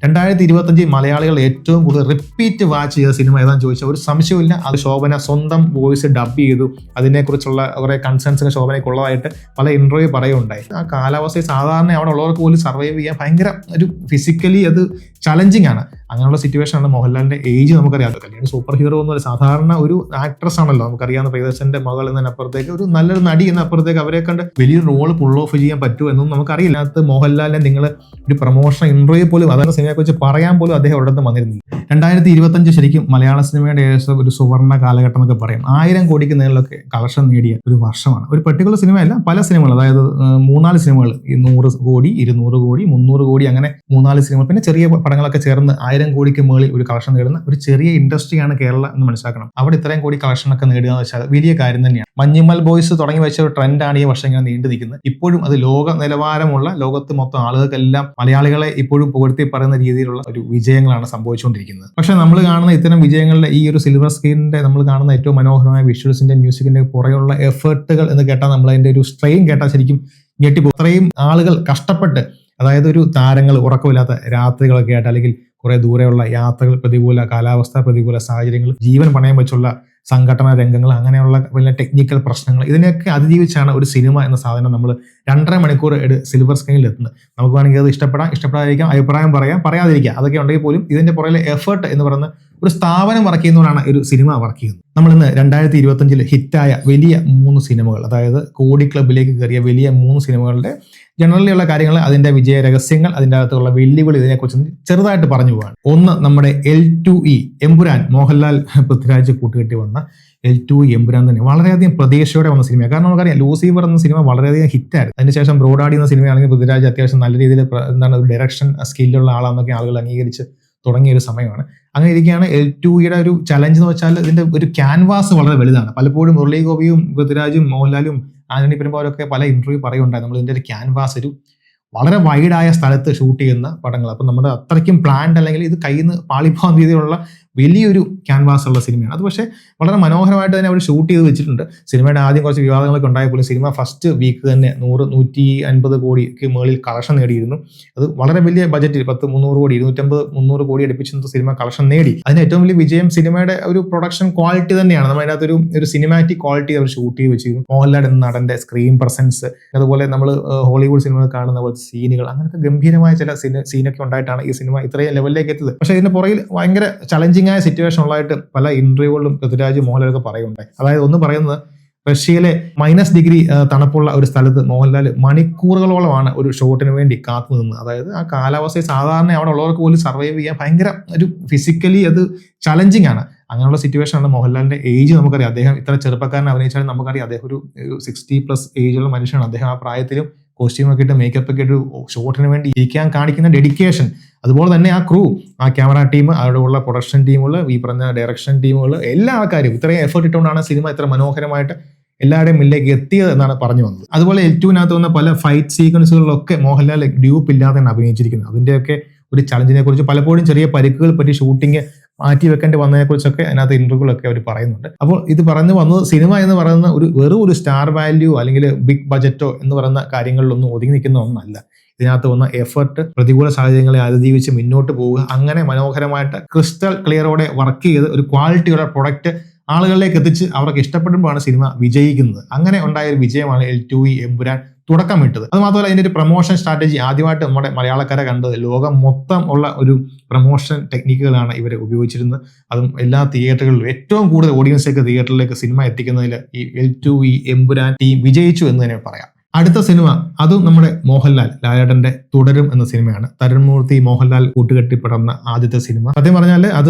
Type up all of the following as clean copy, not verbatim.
2025 മലയാളികൾ ഏറ്റവും കൂടുതൽ റിപ്പീറ്റ് വാച്ച് ചെയ്ത സിനിമ ഏതാണെന്ന് ചോദിച്ചാൽ ഒരു സംശയമില്ല, അത് ശോഭന സ്വന്തം വോയിസ് ഡബ് ചെയ്തു. അതിനെക്കുറിച്ചുള്ള കുറേ കൺസേൺസിന് ശോഭനയ്ക്കുള്ളതായിട്ട് പല ഇന്റർവ്യൂ പറയുണ്ടായി. ആ കാലാവസ്ഥയിൽ സാധാരണ അവിടെ ഉള്ളവർക്ക് പോലും സർവൈവ് ചെയ്യാൻ ഭയങ്കര ഒരു ഫിസിക്കലി അത് ചലഞ്ചിങ് ആണ്. അങ്ങനെയുള്ള സിറ്റുവേഷനാണ്. മോഹൻലാലിന്റെ ഏജ് നമുക്കറിയാം, കല്യാണം സൂപ്പർ ഹീറോ ഒന്നും സാധാരണ ഒരു ആക്ട്രസ് ആണല്ലോ. നമുക്കറിയാവുന്ന പ്രിയദർശന്റെ മകൾ എന്നതിനപ്പുറത്തേക്ക് ഒരു നല്ലൊരു നടി എന്നപ്പുറത്തേക്ക് അവരെ കണ്ട് വലിയൊരു റോള് പുൾ ഓഫ് ചെയ്യാൻ പറ്റുമോ എന്നൊന്നും നമുക്കറിയില്ല. അതിനകത്ത് മോഹൻലാലിനെ നിങ്ങൾ ഒരു പ്രൊമോഷൻ ഇന്റർവ്യൂ പോലും അതാണ് സിനിമയെക്കുറിച്ച് പറയാൻ പോലും അദ്ദേഹം ഒരിടത്തും വന്നിരുന്നില്ല. 2025 ശരിക്കും മലയാള സിനിമയുടെ ഒരു സുവർണ്ണ കാലഘട്ടം എന്നൊക്കെ പറയും. 1000 കോടിക്ക് മേളിലൊക്കെ കളക്ഷൻ നേടിയ ഒരു വർഷമാണ്. ഒരു പെർട്ടിക്കുലർ സിനിമയല്ല, പല സിനിമകൾ, അതായത് 3-4 സിനിമകൾ, 100 കോടി 200 കോടി 300 കോടി അങ്ങനെ 3-4 സിനിമകൾ, പിന്നെ ചെറിയ പടങ്ങളൊക്കെ ചേർന്ന് 1000 കോടിക്ക് മേളിൽ ഒരു കളക്ഷൻ നേടുന്ന ഒരു ചെറിയ ഇൻഡസ്ട്രിയാണ് കേരളം എന്ന് മനസ്സിലാക്കണം. അവിടെ ഇത്രയും കോടി കളക്ഷനൊക്കെ നേടുക എന്ന് വെച്ചാൽ വലിയ കാര്യം തന്നെയാണ്. മഞ്ഞുമൽ ബോയ്സ് തുടങ്ങി വെച്ച ഒരു ട്രെൻഡാണ് ഈ വർഷം ഇങ്ങനെ നീണ്ടു നിൽക്കുന്നത്. ഇപ്പോഴും അത് ലോക നിലവാരമുള്ള, ലോകത്ത് മൊത്തം ആളുകൾക്കെല്ലാം മലയാളികളെ ഇപ്പോഴും പുകഴ്ത്തി പറയുന്ന രീതിയിലുള്ള ഒരു വിജയങ്ങളാണ് സംഭവിച്ചുകൊണ്ടിരിക്കുന്നത്. പക്ഷെ നമ്മൾ കാണുന്ന ഇത്തരം വിജയങ്ങളുടെ ഈ ഒരു സിൽവർ സ്ക്രീനിന്റെ നമ്മൾ കാണുന്ന ഏറ്റവും മനോഹരമായ വിഷ്വൽസിന്റെ മ്യൂസിക്കിന്റെ പുറകെയുള്ള എഫേർട്ടുകൾ എന്ന് കേട്ടാൽ നമ്മൾ അതിന്റെ ഒരു സ്ട്രെയിൻ കേട്ടാൽ ശരിക്കും ഞെട്ടിപ്പോ. അത്രയും ആളുകൾ കഷ്ടപ്പെട്ട്, അതായത് ഒരു താരങ്ങൾ ഉറക്കമില്ലാത്ത രാത്രികളൊക്കെ ആയിട്ട്, അല്ലെങ്കിൽ കുറെ ദൂരെയുള്ള യാത്രകൾ, പ്രതികൂല കാലാവസ്ഥ, പ്രതികൂല സാഹചര്യങ്ങൾ, ജീവൻ പണയം വെച്ചുള്ള സംഘടനാ രംഗങ്ങൾ, അങ്ങനെയുള്ള വലിയ ടെക്നിക്കൽ പ്രശ്നങ്ങൾ, ഇതിനെയൊക്കെ അതിജീവിച്ചാണ് ഒരു സിനിമ എന്ന സാധനം നമ്മൾ 2.5 മണിക്കൂർ സിൽവർ സ്ക്രീനിൽ എത്തുന്നത്. നമുക്ക് വേണമെങ്കിൽ അത് ഇഷ്ടപ്പെടാതിരിക്കാം, അഭിപ്രായം പറയാതിരിക്കാം, അതൊക്കെ ഉണ്ടെങ്കിൽ പോലും ഇതിന്റെ പുറകിലെ എഫേർട്ട് എന്ന് പറയുന്ന ഒരു സ്ഥാപനം വർക്ക് ചെയ്യുന്നതുകൊണ്ടാണ് ഒരു സിനിമ വർക്ക് ചെയ്യുന്നത്. നമ്മളിന്ന് 2025 ഹിറ്റായ വലിയ 3 സിനിമകൾ, അതായത് കോടി ക്ലബിലേക്ക് കയറിയ വലിയ 3 സിനിമകളുടെ ജനറലി ഉള്ള കാര്യങ്ങൾ, അതിന്റെ വിജയ രഹസ്യങ്ങൾ, അതിൻ്റെ അകത്തുള്ള വെല്ലുവിളി, ഇതിനെക്കുറിച്ച് ചെറുതായിട്ട് പറഞ്ഞു പോവാണ്. ഒന്ന്, നമ്മുടെ L2E എമ്പുരാൻ, മോഹൻലാൽ പൃഥ്വിരാജ് കൂട്ടുകെട്ടി വന്ന L2E എമ്പുരാൻ തന്നെ വളരെയധികം പ്രതീക്ഷയോടെ വന്ന സിനിമയാണ്. കാരണം നമുക്കറിയാം ലൂസിഫർ എന്ന സിനിമ വളരെയധികം ഹിറ്റായിരുന്നു. അതിനുശേഷം ബ്രോഡാഡി എന്ന സിനിമയാണെങ്കിൽ പൃഥ്വിരാജ് അത്യാവശ്യം നല്ല രീതിയിൽ ഒരു ഡയറക്ഷൻ സ്കില്ലുള്ള ആളാണെന്നൊക്കെ ആളുകൾ അംഗീകരിച്ച് തുടങ്ങിയ ഒരു സമയമാണ്. അങ്ങനെ ഇരിക്കുകയാണ് L2E ഒരു ചലഞ്ച് എന്ന് വെച്ചാൽ ഇതിന്റെ ഒരു ക്യാൻവാസ് വളരെ വലുതാണ്. പലപ്പോഴും മുരളി ഗോപിയും പൃഥ്വിരാജും മോഹൻലാലും ആന്റണി പെരുമ്പാവൂരൊക്കെ പല ഇന്റർവ്യൂ പറയുണ്ടായി, നമ്മൾ ഇതിന്റെ ഒരു ക്യാൻവാസ് ഒരു വളരെ വൈഡായ സ്ഥലത്ത് ഷൂട്ട് ചെയ്യുന്ന പടങ്ങൾ. അപ്പം നമ്മുടെ അത്രയ്ക്കും പ്ലാൻഡ് അല്ലെങ്കിൽ ഇത് കയ്യിൽ നിന്ന് പാളിപ്പോകാൻ രീതിയിലുള്ള വലിയൊരു ക്യാൻവാസ് ഉള്ള സിനിമയാണ് അത്. പക്ഷേ വളരെ മനോഹരമായിട്ട് തന്നെ അവർ ഷൂട്ട് ചെയ്ത് വെച്ചിട്ടുണ്ട്. സിനിമയുടെ ആദ്യം കുറച്ച് വിവാദങ്ങളൊക്കെ ഉണ്ടായപ്പോലും സിനിമ ഫസ്റ്റ് വീക്ക് തന്നെ 100-150 കോടിക്ക് മുകളിൽ കളക്ഷൻ നേടിയിരുന്നു. അത് വളരെ വലിയ ബജറ്റിൽ 300 കോടി 250-300 കോടി അടുപ്പിച്ച് സിനിമ കളക്ഷൻ നേടി. അതിന് ഏറ്റവും വലിയ വിജയം സിനിമയുടെ ഒരു പ്രൊഡക്ഷൻ ക്വാളിറ്റി തന്നെയാണ്. നമ്മൾ അതിനകത്ത് ഒരു സിനിമാറ്റിക് ക്വാളിറ്റി അവർ ഷൂട്ട് ചെയ്ത് വെച്ചിരുന്നു. മോഹൻലാൽ എന്ന നടന്റെ സ്ക്രീൻ പ്രസൻസ്, അതുപോലെ നമ്മൾ ഹോളിവുഡ് സിനിമകൾ കാണുന്ന പോലത്തെ സീനുകൾ, അങ്ങനത്തെ ഗംഭീരമായ ചില സീനൊക്കെ ഉണ്ടായിട്ടാണ് ഈ സിനിമ ഇത്രയും ലെവലിലേക്ക് എത്തിയത്. പക്ഷേ ഇതിന്റെ പുറകിൽ ഭയങ്കര ചലഞ്ചിങ് ആയ സിറ്റുവേഷൻ ഉള്ളതായിട്ട് പല ഇന്റർവ്യൂകളിലും പൃഥ്വിരാജ് മോഹൻലാലൊക്കെ പറയുണ്ടായി. അതായത് ഒന്ന് പറയുന്നത്, റഷ്യയിലെ -ഡിഗ്രി തണുപ്പുള്ള ഒരു സ്ഥലത്ത് മോഹൻലാൽ മണിക്കൂറുകളോളമാണ് ഒരു ഷോട്ടിന് വേണ്ടി കാത്തു നിന്നത്. അതായത് ആ കാലാവസ്ഥയിൽ സാധാരണ അവിടെ ഉള്ളവർക്ക് പോലും സർവൈവ് ചെയ്യാൻ ഭയങ്കര ഒരു ഫിസിക്കലി അത് ചലഞ്ചിങ് ആണ്. അങ്ങനെയുള്ള സിറ്റുവേഷനാണ്. മോഹൻലാലിന്റെ ഏജ് നമുക്കറിയാം, അദ്ദേഹം ഇത്ര ചെറുപ്പക്കാരൻ അഭിനയിച്ചാലും നമുക്കറിയാം അദ്ദേഹം ഒരു 60+ ഏജുള്ള മനുഷ്യനാണ്. അദ്ദേഹം ആ പ്രായത്തിലും കോസ്റ്റ്യൂം ഒക്കെ ഇട്ട് മേക്കപ്പ് ഒക്കെ ഇട്ട് ഷോട്ടിന് വേണ്ടി ഇരിക്കാൻ കാണിക്കുന്ന ഡെഡിക്കേഷൻ, അതുപോലെ തന്നെ ആ ക്രൂ, ആ ക്യാമറ ടീം, അവിടെ ഉള്ള പ്രൊഡക്ഷൻ ടീമുകൾ, ഈ പറഞ്ഞ ഡയറക്ഷൻ ടീമുകൾ, എല്ലാ ആൾക്കാരും ഇത്രയും എഫേർട്ട് ഇട്ടുകൊണ്ടാണ് സിനിമ ഇത്ര മനോഹരമായിട്ട് എല്ലാവരുടെയും മുന്നിലേക്ക് എത്തിയത് എന്നാണ് പറഞ്ഞു വന്നത്. അതുപോലെ L2-നകത്ത് വന്ന പല ഫൈറ്റ് സീക്വൻസുകളിലൊക്കെ മോഹൻലാൽ ഡ്യൂപ്പ് ഇല്ലാതെയാണ് അഭിനയിച്ചിരിക്കുന്നത്. അതിന്റെയൊക്കെ ഒരു ചലഞ്ചിനെ കുറിച്ച്, പലപ്പോഴും ചെറിയ പരിക്കുകൾ പറ്റി ഷൂട്ടിങ് മാറ്റി വെക്കേണ്ടി വന്നതിനെ കുറിച്ചൊക്കെ അതിനകത്ത് ഇന്റർവ്യൂകളൊക്കെ അവർ പറയുന്നുണ്ട്. അപ്പോൾ ഇത് പറഞ്ഞു വന്നത് സിനിമ എന്ന് പറയുന്ന വെറും ഒരു സ്റ്റാർ വാല്യൂ അല്ലെങ്കിൽ ബിഗ് ബജറ്റോ എന്ന് പറയുന്ന കാര്യങ്ങളിലൊന്നും ഒതുങ്ങി നിൽക്കുന്ന ഒന്നല്ല. ഇതിനകത്ത് വന്ന എഫർട്ട്, പ്രതികൂല സാഹചര്യങ്ങളെ അതിജീവിച്ച് മുന്നോട്ട് പോവുക, അങ്ങനെ മനോഹരമായിട്ട് ക്രിസ്റ്റൽ ക്ലിയറോടെ വർക്ക് ചെയ്ത് ഒരു ക്വാളിറ്റിയുള്ള പ്രൊഡക്റ്റ് ആളുകളിലേക്ക് എത്തിച്ച് അവർക്ക് ഇഷ്ടപ്പെടുമ്പോഴാണ് സിനിമ വിജയിക്കുന്നത്. അങ്ങനെ ഉണ്ടായ ഒരു വിജയമാണ് L2E എമ്പുരാൻ തുടക്കമിട്ടത്. അത് മാത്രമല്ല ഇതിന്റെ ഒരു പ്രൊമോഷൻ സ്ട്രാറ്റജി ആദ്യമായിട്ട് നമ്മുടെ മലയാളക്കാരെ കണ്ടത് ലോകം മൊത്തം ഉള്ള ഒരു പ്രൊമോഷൻ ടെക്നിക്കുകളാണ് ഇവർ ഉപയോഗിച്ചിരുന്നത്. അതും എല്ലാ തിയേറ്ററുകളിലും ഏറ്റവും കൂടുതൽ ഓഡിയൻസിലേക്ക് തിയേറ്ററിലേക്ക് സിനിമ എത്തിക്കുന്നതിൽ ഈ L2E എമ്പുരാൻ ടീം വിജയിച്ചു എന്ന് തന്നെ പറയാം. അടുത്ത സിനിമ അതും നമ്മുടെ മോഹൻലാൽ ലാലേട്ടന്റെ തുടരും എന്ന സിനിമയാണ്. തരുൺമൂർത്തി മോഹൻലാൽ കൂട്ടുകെട്ടിപ്പെടുന്ന ആദ്യത്തെ സിനിമ. സത്യം പറഞ്ഞാൽ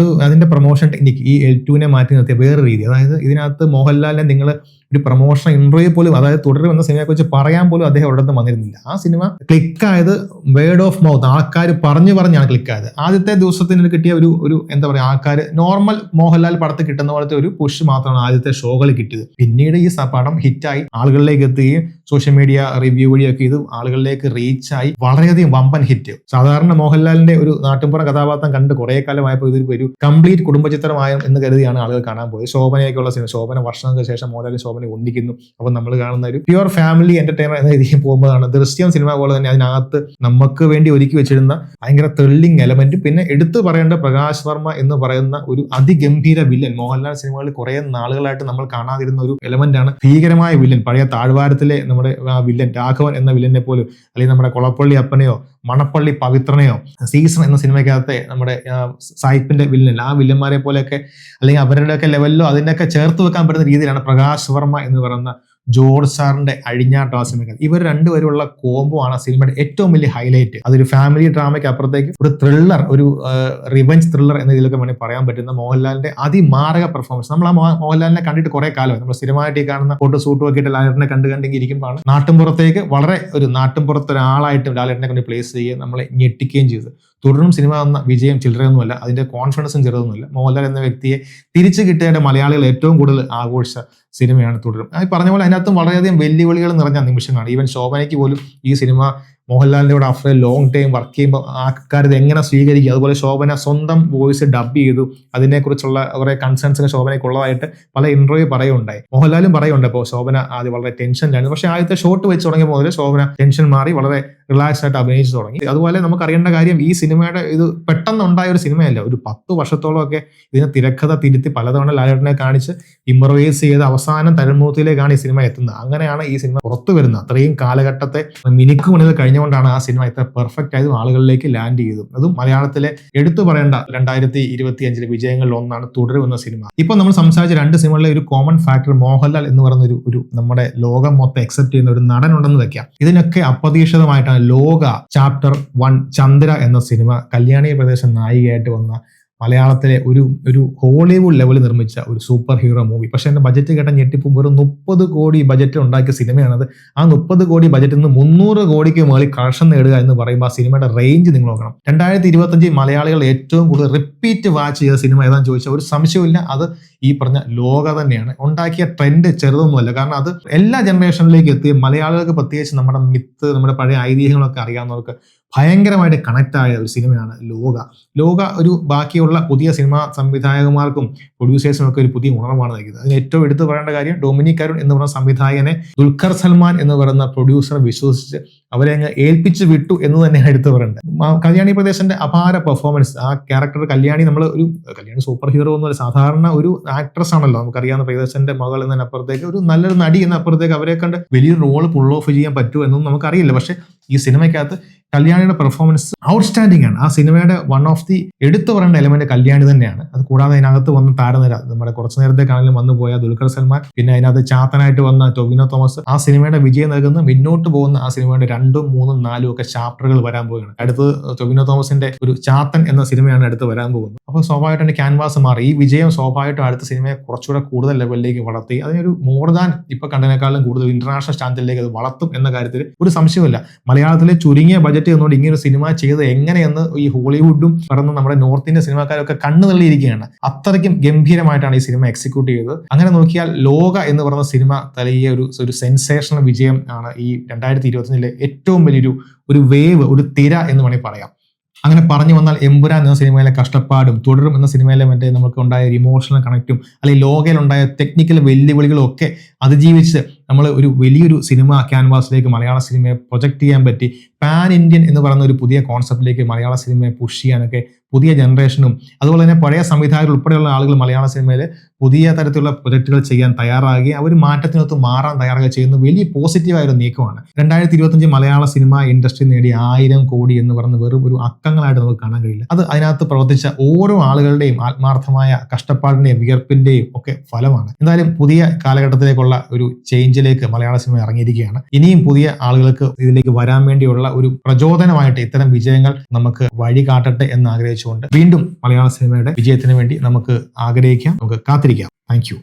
അതിന്റെ പ്രൊമോഷൻ ടെക്നിക്ക് ഈ L2-നെ മാറ്റി നിർത്തിയ വേറെ രീതി. അതായത് ഇതിനകത്ത് മോഹൻലാലിനെ നിങ്ങൾ ഒരു പ്രൊമോഷൻ ഇന്റർവ്യൂ പോലും, അതായത് തുടരും എന്ന സിനിമയെക്കുറിച്ച് പറയാൻ പോലും അദ്ദേഹം ഒരിടത്തും വന്നിരുന്നില്ല. ആ സിനിമ ക്ലിക്കായത് വേർഡ് ഓഫ് മൗത്ത്, ആൾക്കാർ പറഞ്ഞാണ് ക്ലിക്കായത്. ആദ്യത്തെ ദിവസത്തിന് കിട്ടിയ ഒരു എന്താ പറയുക, ആൾക്കാർ നോർമൽ മോഹൻലാൽ പടത്തിൽ കിട്ടുന്ന പോലത്തെ ഒരു പുഷ് മാത്രമാണ് ആദ്യത്തെ ഷോകളിൽ കിട്ടിയത്. പിന്നീട് ഈ പടം ഹിറ്റായി ആളുകളിലേക്ക് എത്തുകയും സോഷ്യൽ മീഡിയ റിവ്യൂ വഴിയൊക്കെ ഇത് ആളുകളിലേക്ക് റീച്ചായി വളരെയധികം വമ്പൻ ഹിറ്റ്. സാധാരണ മോഹൻലാലിന്റെ ഒരു നാട്ടിൻപുറ കഥാപാത്രം കണ്ട് കുറെ കാലമായപ്പോൾ ഇതൊരു കംപ്ലീറ്റ് കുടുംബചിത്രമായ എന്ന് കരുതിയാണ് ആളുകൾ കാണാൻ പോയത്. ശോഭനയൊക്കെയുള്ള സിനിമ, ശോഭന വർഷങ്ങൾക്ക് ശേഷം മോഹൻലാൽ ശോഭന ഒന്നിക്കുന്നു. അപ്പോൾ നമ്മൾ കാണുന്ന ഒരു പ്യുവർ ഫാമിലി എന്റർടൈനർ എന്ന രീതിയിൽ പോകുമ്പോഴാണ് ദൃശ്യം സിനിമ പോലെ തന്നെ അതിനകത്ത് നമുക്ക് വേണ്ടി ഒരുക്കി വെച്ചിരുന്ന ഭയങ്കര ത്രില്ലിംഗ് എലമെന്റ്. പിന്നെ എടുത്തു പറയേണ്ട പ്രകാശ് വർമ്മ എന്ന് പറയുന്ന ഒരു അതിഗംഭീര വില്ലൻ. മോഹൻലാൽ സിനിമകളിൽ കുറെ നാളുകളായിട്ട് നമ്മൾ കാണാതിരുന്ന ഒരു എലമെന്റ് ആണ് ഭീകരമായ വില്ലൻ. പഴയ താഴ്വാരത്തിലെ നമ്മുടെ വില്ലൻ രാഘവൻ എന്ന വില്ലനെ പോലും, അല്ലെങ്കിൽ നമ്മുടെ കൊളപ്പള്ളി അപ്പനെയോ മണപ്പള്ളി പവിത്രനെയോ സീസൺ എന്ന സിനിമയ്ക്കകത്തെ നമ്മുടെ സായിപ്പിന്റെ വില്ലൻ, ആ വില്ലന്മാരെ പോലെയൊക്കെ അല്ലെങ്കിൽ അവരുടെയൊക്കെ ലെവലിലോ അതിനൊക്കെ ചേർത്ത് വെക്കാൻ പറ്റുന്ന രീതിയിലാണ് പ്രകാശ് വർമ്മ എന്ന് പറയുന്ന ജോർജ് സാറിന്റെ അഴിഞ്ഞാട്ടം ആ സിനിമ. ഇവർ രണ്ടുപേരുള്ള കോംബോ ആണ് സിനിമയുടെ ഏറ്റവും വലിയ ഹൈലൈറ്റ്. അതൊരു ഫാമിലി ഡ്രാമയ്ക്ക് അപ്പുറത്തേക്ക് ഒരു ത്രില്ലർ, ഒരു റിവെഞ്ച് ത്രില്ലർ എന്ന ഇതിലൊക്കെ വേണമെങ്കിൽ പറയാൻ പറ്റുന്ന മോഹൻലാലിന്റെ അതിമാരക പെർഫോമൻസ്. നമ്മൾ ആ മോഹൻലാലിനെ കണ്ടിട്ട് കുറെ കാലമായി, നമ്മൾ സ്ഥിരമായിട്ട് ഈ കാണുന്ന ഫോട്ടോ സൂട്ടും ഒക്കെ ഇട്ട് ലാലേട്ടനെ കണ്ടിരിക്കുമ്പോഴാണ് നാട്ടിൻപുറത്തേക്ക് വളരെ ഒരു നാട്ടിൻപുറത്തൊരാളായിട്ട് ലാലേട്ടനെ കൊണ്ട് പ്ലേസ് ചെയ്യുകയും നമ്മളെ ഞെട്ടിക്കുകയും ചെയ്തത്. തുടർന്നും സിനിമ വന്ന വിജയം ചില്ലറയൊന്നുമല്ല, അതിന്റെ കോൺഫിഡൻസും ചെറുതൊന്നുമില്ല. മോഹൻലാൽ എന്ന വ്യക്തിയെ തിരിച്ചു കിട്ടേണ്ട മലയാളികൾ ഏറ്റവും കൂടുതൽ ആഘോഷിച്ച സിനിമയാണ് തുടരും. ഈ പറഞ്ഞ പോലെ അതിനകത്തും വളരെയധികം വെല്ലുവിളികൾ നിറഞ്ഞ നിമിഷങ്ങളാണ്. ഈവൻ ശോഭനയ്ക്ക് പോലും ഈ സിനിമ മോഹൻലാലിന്റെ കൂടെ after A long time work ചെയ്യുമ്പോൾ ആൾക്കാർ ഇത് എങ്ങനെ സ്വീകരിക്കുക, അതുപോലെ ശോഭന സ്വന്തം വോയിസ് ഡബ് ചെയ്തു, അതിനെക്കുറിച്ചുള്ള കുറെ കൺസേൺസ് ഒക്കെ ശോഭനയ്ക്കുള്ളതായിട്ട് പല ഇന്റർവ്യൂ പറയുണ്ടായി. മോഹൻലാലും പറയുന്നുണ്ട് അപ്പോൾ ശോഭന ആദ്യം വളരെ ടെൻഷനിലായിരുന്നു. പക്ഷെ ആദ്യത്തെ ഷോട്ട് വെച്ച് തുടങ്ങിയ മുതൽ ശോഭന ടെൻഷൻ മാറി വളരെ റിലാക്സ് ആയിട്ട് അഭിനയിച്ചു തുടങ്ങി. അതുപോലെ നമുക്ക് അറിയേണ്ട കാര്യം, ഈ സിനിമയുടെ ഇത് പെട്ടെന്നുണ്ടായ ഒരു സിനിമയല്ല. ഒരു 10 വർഷത്തോളം ഒക്കെ ഇതിനെ തിരക്കഥ തിരുത്തി പലതവണ ലാലേട്ടനെ കാണിച്ച് ഇംപ്രവൈസ് ചെയ്ത് അവസാനം തരൺമൂർത്തിയിലേക്കാണ് ഈ സിനിമ എത്തുന്നത്. അങ്ങനെയാണ് ഈ സിനിമ പുറത്തു വരുന്നത്. അത്രയും കാലഘട്ടത്തെ മിനുക്കുമണികൾ കഴിഞ്ഞുകൊണ്ടാണ് ആ സിനിമ ഇത്ര പെർഫെക്റ്റ് ആയതും ആളുകളിലേക്ക് ലാൻഡ് ചെയ്തതും. അതും മലയാളത്തിലെ എടുത്തു പറയേണ്ട 2025 വിജയങ്ങളിൽ ഒന്നാണ് തുടരും എന്ന സിനിമ. ഇപ്പൊ നമ്മൾ സംസാരിച്ച 2 സിനിമകളിലെ ഒരു കോമൺ ഫാക്ടർ മോഹൻലാൽ എന്ന് പറയുന്ന ഒരു നമ്മുടെ ലോകം മൊത്തം അക്സെപ്റ്റ് ചെയ്യുന്ന ഒരു നടൻ ഉണ്ടെന്ന് വെക്കാം. ഇതിനൊക്കെ അപ്രതീക്ഷിതമായിട്ടാണ് ലോക ചാപ്റ്റർ 1 ചന്ദ്ര എന്ന സിനിമ കല്യാണി പ്രദേശം നായികയായിട്ട് വന്ന മലയാളത്തിലെ ഒരു ഹോളിവുഡ് ലെവലിൽ നിർമ്മിച്ച ഒരു സൂപ്പർ ഹീറോ മൂവി. പക്ഷെ എന്റെ ബജറ്റ് കേട്ട ഞെട്ടിപ്പും വെറും 30 കോടി ബജറ്റിൽ ഉണ്ടാക്കിയ സിനിമയാണത്. ആ 30 കോടി ബജറ്റിൽ നിന്ന് 300 കോടിക്ക് മുകളിൽ കളക്ഷൻ നേടുക എന്ന് പറയുമ്പോൾ ആ സിനിമയുടെ റേഞ്ച് നിങ്ങൾ നോക്കണം. 2025 മലയാളികൾ ഏറ്റവും കൂടുതൽ റിപ്പീറ്റ് വാച്ച് ചെയ്ത സിനിമ ഏതാണെന്ന് ചോദിച്ചാൽ ഒരു സംശയമില്ല, അത് ഈ പറഞ്ഞ ലോക തന്നെയാണ്. ഉണ്ടാക്കിയ ട്രെൻഡ് ചെറുതൊന്നുമല്ല. കാരണം അത് എല്ലാ ജനറേഷനിലേക്ക് എത്തി. മലയാളികൾക്ക് പ്രത്യേകിച്ച് നമ്മുടെ മിത്ത്, നമ്മുടെ പഴയ ഐതിഹ്യങ്ങളൊക്കെ അറിയാവുന്നവർക്ക് ഭയങ്കരമായിട്ട് കണക്ട് ആയ ഒരു സിനിമയാണ് ലോക. ഒരു ബാക്കിയുള്ള പുതിയ സിനിമാ സംവിധായകന്മാർക്കും പ്രൊഡ്യൂസേഴ്സിനും ഒക്കെ ഒരു പുതിയ ഉണർവാണ് നൽകിയത്. അതിന് ഏറ്റവും എടുത്തു പറയേണ്ട കാര്യം, ഡൊമിനിക് അരുൺ എന്ന് പറയുന്ന സംവിധായകനെ ദുൽഖർ സൽമാൻ എന്ന് പറയുന്ന പ്രൊഡ്യൂസറെ വിശ്വസിച്ച് അവരെ അങ്ങ് ഏൽപ്പിച്ചു വിട്ടു എന്ന് തന്നെയാണ് എടുത്തു പറയേണ്ടത്. കല്യാണി പ്രദേശന്റെ അപാര പെർഫോമൻസ്. ആ character Kalyani Kalyani super hero എന്നൊരു സാധാരണ ഒരു ആക്ട്രസ് ആണല്ലോ. നമുക്കറിയാവുന്ന പ്രദേശന്റെ മകൾ എന്നതിനപ്പുറത്തേക്ക് ഒരു നല്ലൊരു നടി എന്നപ്പുറത്തേക്ക് അവരെ കണ്ട് വലിയൊരു റോള് പുൾ ഓഫ് ചെയ്യാൻ പറ്റുമോ എന്നൊന്നും നമുക്കറിയില്ല. പക്ഷെ ഈ സിനിമയ്ക്കകത്ത് കല്യാണിയുടെ പെർഫോമൻസ് ഔട്ട്സ്റ്റാൻഡിംഗ് ആണ്. ആ സിനിമയുടെ വൺ ഓഫ് ദി എടുത്തു പറയേണ്ട എലമെന്റ് കല്യാണി തന്നെയാണ്. അത് കൂടാതെ അതിനകത്ത് വന്ന താരനിര, നമ്മുടെ കുറച്ചു നേരത്തേക്കാണെങ്കിലും വന്നു പോയ ദുൽഖർ സൽമാൻ, പിന്നെ അതിനകത്ത് ചാത്തനായിട്ട് വന്ന ടൊവിനോ തോമസ്. ആ സിനിമയുടെ വിജയം നൽകുന്ന മുന്നോട്ട് പോകുന്ന ആ സിനിമയുടെ 2, 3, 4 ഒക്കെ ചാപ്റ്ററുകൾ വരാൻ പോവുകയാണ്. അടുത്ത് ടൊവിനോ തോമസിന്റെ ഒരു ചാത്തൻ എന്ന സിനിമയാണ് അടുത്ത് വരാൻ പോകുന്നത്. അപ്പോൾ സ്വാഭാവികമായിട്ട് ക്യാൻവാസ് മാറി. ഈ വിജയം സ്വാഭാവികമായിട്ടും അടുത്ത സിനിമയെ കുറച്ചുകൂടെ കൂടുതൽ ലെവലിലേക്ക് വളർത്തി അതിനൊരു മോർ ദാൻ ഇപ്പൊ കണ്ടതിനേക്കാളും കൂടുതൽ ഇന്റർനാഷണൽ സ്റ്റാൻഡേർഡിലേക്ക് അത് വളർത്തും എന്ന കാര്യത്തിൽ ഒരു സംശയമില്ല. മലയാളത്തിലെ ചുരുങ്ങിയ ബജറ്റ് എന്നുകൊണ്ട് ഇങ്ങനെ ഒരു സിനിമ ചെയ്ത് എങ്ങനെയെന്ന് ഈ ഹോളിവുഡും പറഞ്ഞ് നമ്മുടെ നോർത്ത് ഇന്ത്യൻ സിനിമാക്കാരൊക്കെ കണ്ണു തള്ളിയിരിക്കുകയാണ്. അത്രയ്ക്കും ഗംഭീരമായിട്ടാണ് ഈ സിനിമ എക്സിക്യൂട്ട് ചെയ്തത്. അങ്ങനെ നോക്കിയാൽ ലോക എന്ന് പറയുന്ന സിനിമ തലകിയ ഒരു സെൻസേഷണൽ വിജയം ആണ് ഈ 2025 ഏറ്റവും വലിയൊരു വേവ്, ഒരു തിര എന്ന് വേണമെങ്കിൽ പറയാം. അങ്ങനെ പറഞ്ഞു വന്നാൽ എമ്പുരാൻ എന്ന സിനിമയിലെ കഷ്ടപ്പാടും തുടരും എന്ന സിനിമയിലെ മറ്റേ നമുക്ക് ഉണ്ടായ ഒരു ഇമോഷണൽ കണക്റ്റും അല്ലെങ്കിൽ ലോകയിലുണ്ടായ ടെക്നിക്കൽ വെല്ലുവിളികളും ഒക്കെ അതിജീവിച്ച് നമ്മൾ ഒരു വലിയൊരു സിനിമ ക്യാൻവാസിലേക്ക് മലയാള സിനിമയെ പ്രൊജക്ട് ചെയ്യാൻ പറ്റി. പാൻ ഇന്ത്യൻ എന്ന് പറയുന്ന ഒരു പുതിയ കോൺസെപ്റ്റിലേക്ക് മലയാള സിനിമയെ പുഷ് ചെയ്യാനൊക്കെ പുതിയ ജനറേഷനും അതുപോലെ തന്നെ പഴയ സംവിധായകർ ഉൾപ്പെടെയുള്ള ആളുകൾ മലയാള സിനിമയിൽ പുതിയ തരത്തിലുള്ള പ്രൊജക്ടുകൾ ചെയ്യാൻ തയ്യാറാകുകയും അവർ മാറ്റത്തിനൊത്ത് മാറാൻ തയ്യാറാകുക ചെയ്യുന്ന വലിയ പോസിറ്റീവായ ഒരു നീക്കമാണ്. 2025 മലയാള സിനിമ ഇൻഡസ്ട്രി നേടിയ 1000 കോടി എന്ന് പറയുന്ന വെറും ഒരു അക്കങ്ങളായിട്ട് നമുക്ക് കാണാൻ കഴിയില്ല. അത് അതിനകത്ത് പ്രവർത്തിച്ച ഓരോ ആളുകളുടെയും ആത്മാർത്ഥമായ കഷ്ടപ്പാടിന്റെയും വിയർപ്പിന്റെയും ഒക്കെ ഫലമാണ്. എന്തായാലും പുതിയ കാലഘട്ടത്തിലേക്കുള്ള ഒരു ചേഞ്ചിലേക്ക് മലയാള സിനിമ ഇറങ്ങിയിരിക്കുകയാണ്. ഇനിയും പുതിയ ആളുകൾക്ക് ഇതിലേക്ക് വരാൻ വേണ്ടിയുള്ള ഒരു പ്രചോദനമായിട്ട് ഇത്തരം വിജയങ്ങൾ നമുക്ക് വഴി കാട്ടട്ടെ എന്ന് ആഗ്രഹിച്ചുകൊണ്ട് വീണ്ടും മലയാള സിനിമയുടെ വിജയത്തിന് വേണ്ടി നമുക്ക് ആഗ്രഹിക്കാം, നമുക്ക് കാത്തിരിക്കാം. Thank you.